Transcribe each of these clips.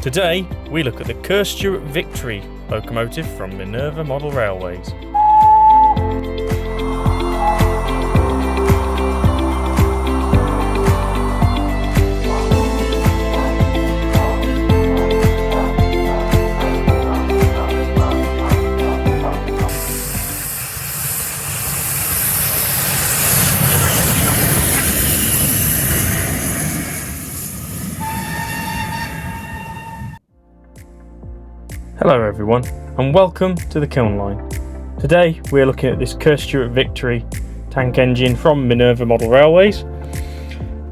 Today, we look at the Kerr Stuart Victory locomotive from Minerva Model Railways. Hello everyone, and welcome to the Kiln line. Today we're looking at this Kerr Stuart Victory tank engine from Minerva Model Railways.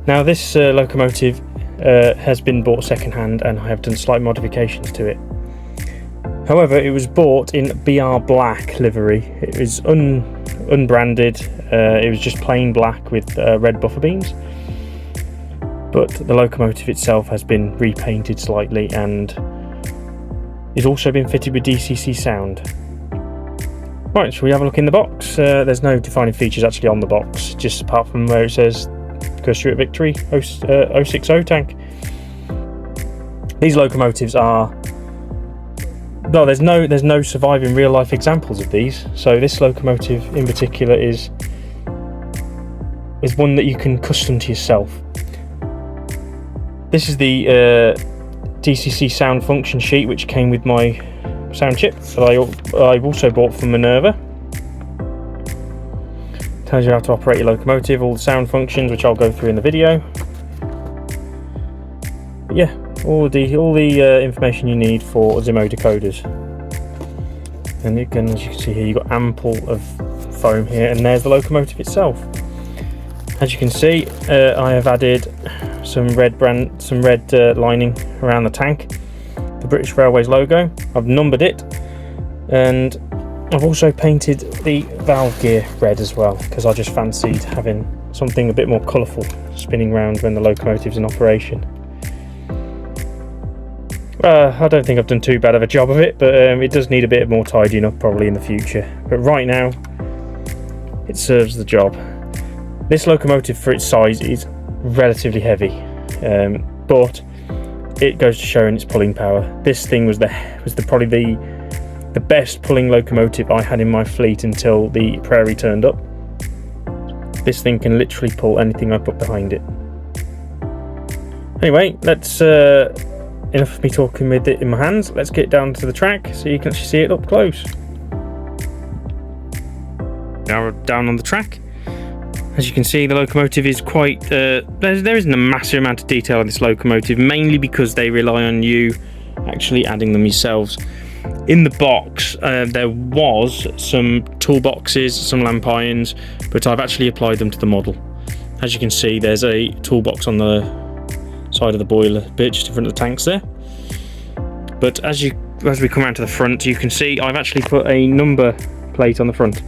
Now this locomotive has been bought second hand, and I have done slight modifications to it. However, it was bought in BR black livery. It was unbranded, it was just plain black with red buffer beams. But the locomotive itself has been repainted slightly and it's also been fitted with DCC sound. Right, shall we have a look in the box? There's no defining features actually on the box, just apart from where it says Kerr Stuart Victory 060 tank. These locomotives are... No, there's no surviving real life examples of these. So this locomotive in particular is one that you can custom to yourself. This is the DCC sound function sheet which came with my sound chip that I've also bought from Minerva. Tells you how to operate your locomotive, all the sound functions which I'll go through in the video. But yeah, all the information you need for Zimo decoders. And you can, as you can see here, you've got ample of foam here, and there's the locomotive itself. As you can see, I have added some red lining around the tank, the British Railways logo. I've numbered it, and I've also painted the valve gear red as well, because I just fancied having something a bit more colourful spinning around when the locomotive's in operation. I don't think I've done too bad of a job of it, but it does need a bit more tidying up probably in the future. But right now, it serves the job. This locomotive for its size is relatively heavy, but it goes to show in its pulling power. This thing was probably the best pulling locomotive I had in my fleet until the Prairie turned up. This thing can literally pull anything I put behind it. Anyway, let's enough of me talking with it in my hands. Let's get down to the track so you can actually see it up close. Now we're down on the track. As you can see, the locomotive is quite... there isn't a massive amount of detail on this locomotive, mainly because they rely on you actually adding them yourselves. In the box, there was some toolboxes, some lamp irons, but I've actually applied them to the model. As you can see, there's a toolbox on the side of the boiler bit, just in front of the tanks there. But as we come around to the front, you can see I've actually put a number plate on the front.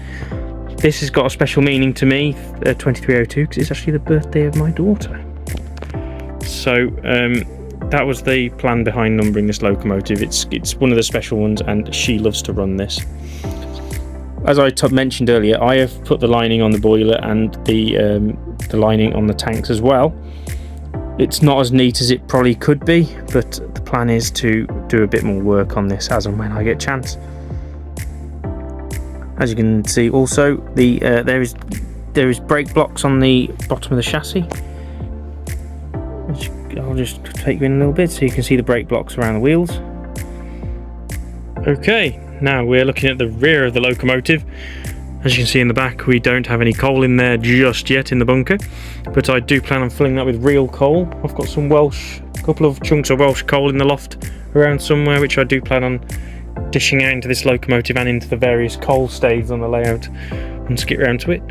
This has got a special meaning to me, 2302, because it's actually the birthday of my daughter. So that was the plan behind numbering this locomotive. It's one of the special ones, and she loves to run this. As I mentioned earlier, I have put the lining on the boiler and the lining on the tanks as well. It's not as neat as it probably could be, but the plan is to do a bit more work on this as and when I get a chance. As you can see, also there is brake blocks on the bottom of the chassis. I'll just take you in a little bit so you can see the brake blocks around the wheels. Okay, now we're looking at the rear of the locomotive. As you can see in the back, we don't have any coal in there just yet in the bunker, but I do plan on filling that with real coal. I've got some couple of chunks of Welsh coal in the loft around somewhere, which I do plan on dishing out into this locomotive and into the various coal staves on the layout once I get round to it.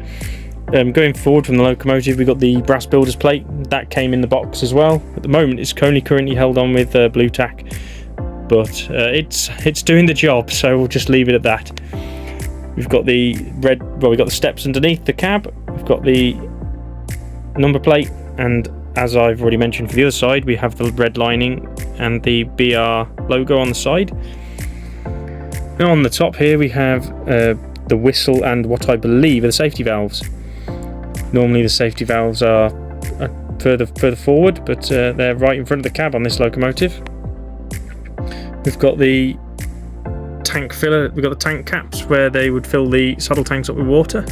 Going forward from the locomotive, we've got the brass builder's plate that came in the box as well. At the moment it's only currently held on with blue tack, but it's doing the job, so we'll just leave it at that. We've got the we've got the steps underneath the cab, we've got the number plate, and as I've already mentioned for the other side, we have the red lining and the BR logo on the side. Now on the top here we have the whistle and what I believe are the safety valves. Normally the safety valves are further forward, but they're right in front of the cab on this locomotive. We've got the tank filler, we've got the tank caps where they would fill the saddle tanks up with water.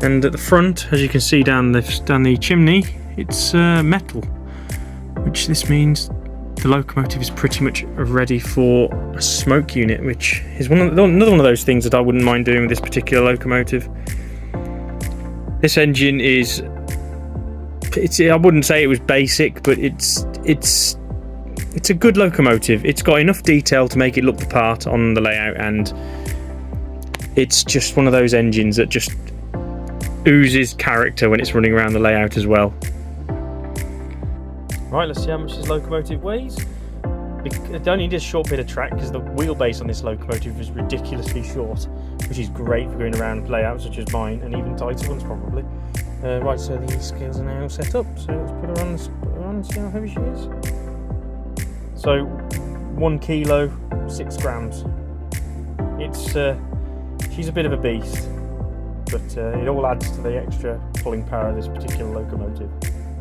And at the front, as you can see down the chimney, it's metal, which this means the locomotive is pretty much ready for a smoke unit, which is another one of those things that I wouldn't mind doing with this particular locomotive. This engine is, I wouldn't say it was basic, but it's a good locomotive. It's got enough detail to make it look the part on the layout, and it's just one of those engines that just oozes character when it's running around the layout as well. Right, let's see how much this locomotive weighs. It only needs a short bit of track because the wheelbase on this locomotive is ridiculously short, which is great for going around layouts such as mine, and even tighter ones probably. Right, so the scales are now set up, so let's put her on and see how heavy she is. So 1 kilo, 6 grams. She's a bit of a beast, but it all adds to the extra pulling power of this particular locomotive.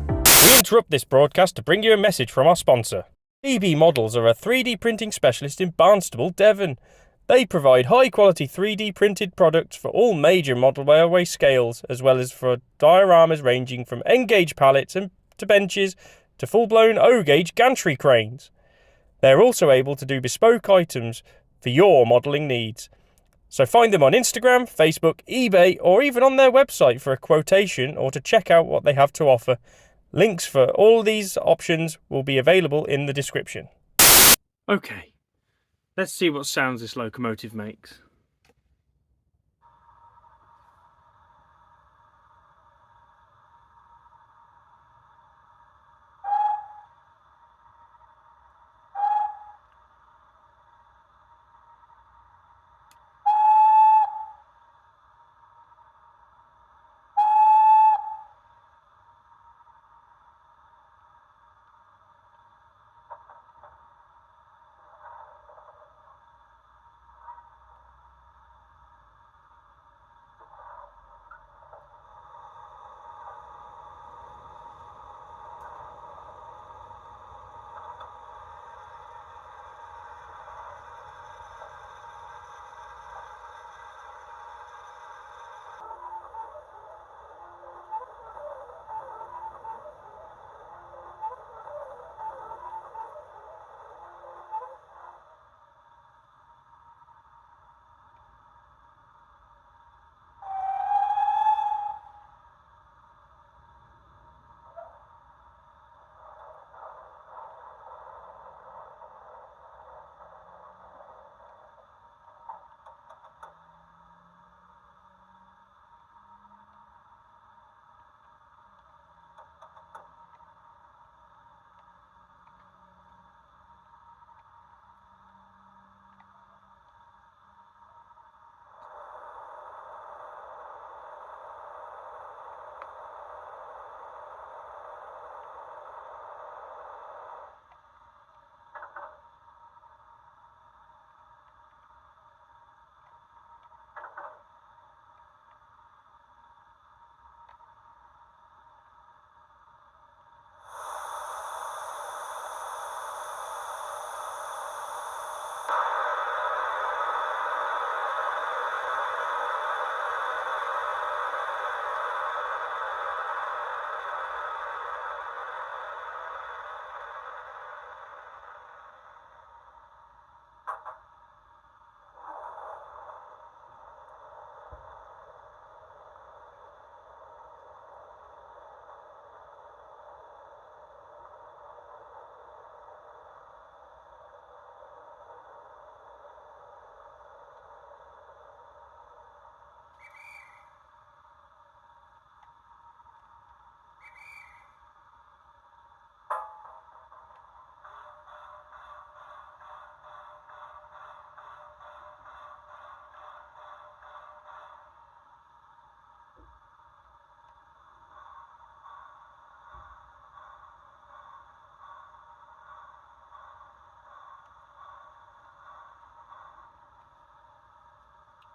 We interrupt this broadcast to bring you a message from our sponsor. EB Models are a 3D printing specialist in Barnstable, Devon. They provide high-quality 3D printed products for all major model railway scales, as well as for dioramas ranging from N-gauge pallets to benches to full-blown O-gauge gantry cranes. They're also able to do bespoke items for your modelling needs. So find them on Instagram, Facebook, eBay, or even on their website for a quotation or to check out what they have to offer. Links for all these options will be available in the description. Okay, let's see what sounds this locomotive makes.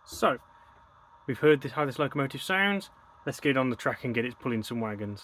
So, we've heard how this locomotive sounds. Let's get on the track and get it pulling some wagons.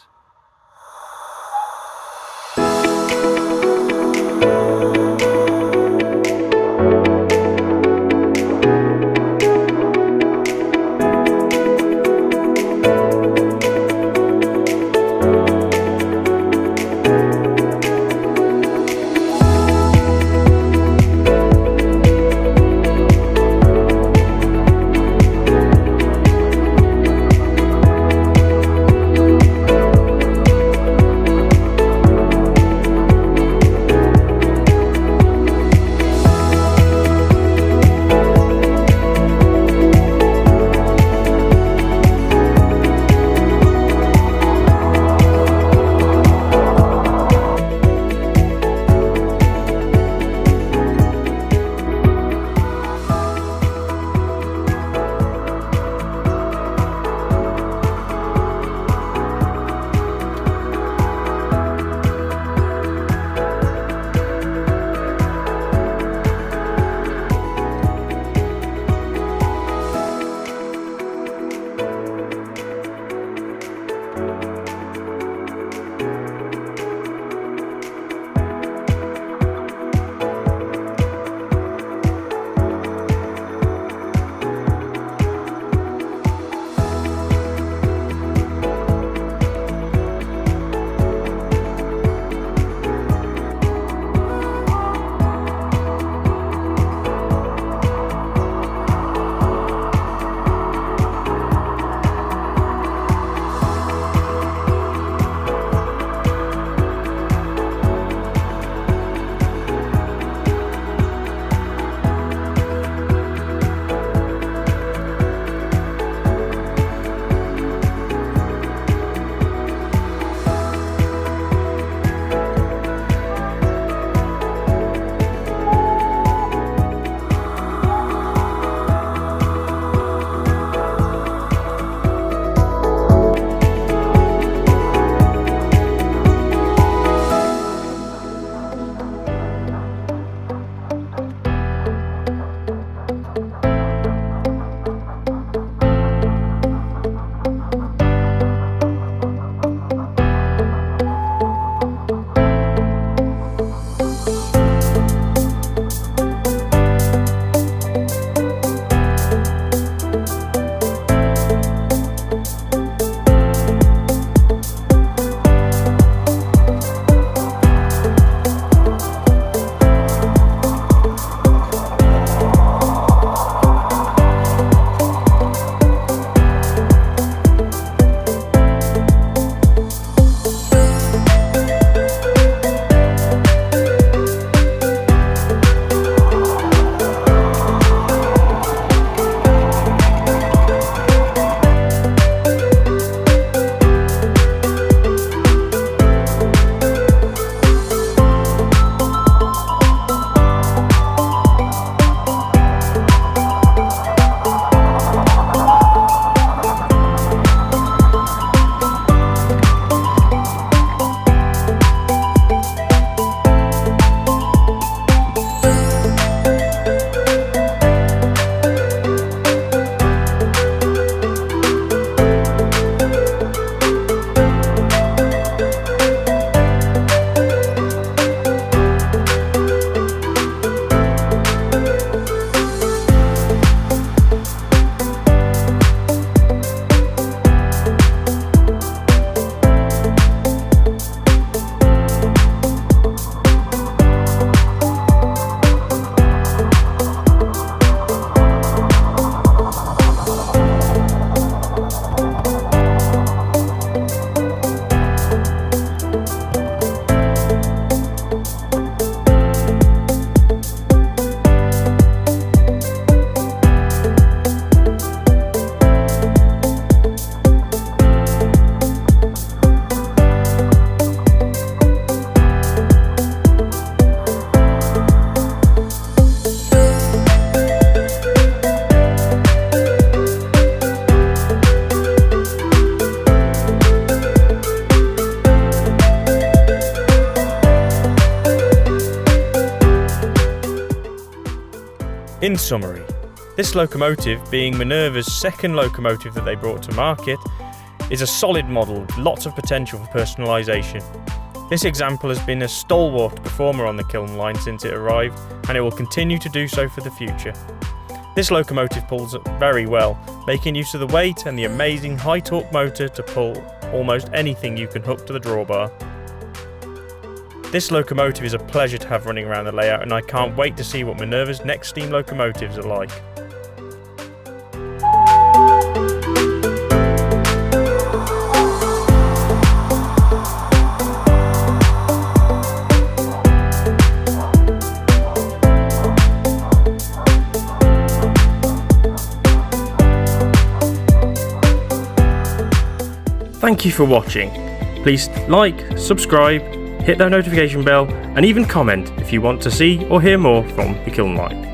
In summary, this locomotive, being Minerva's second locomotive that they brought to market, is a solid model with lots of potential for personalisation. This example has been a stalwart performer on the Kiln line since it arrived, and it will continue to do so for the future. This locomotive pulls very well, making use of the weight and the amazing high torque motor to pull almost anything you can hook to the drawbar. This locomotive is a pleasure to have running around the layout, and I can't wait to see what Minerva's next steam locomotives are like. Thank you for watching. Please like, subscribe, hit that notification bell, and even comment if you want to see or hear more from the Kiln line.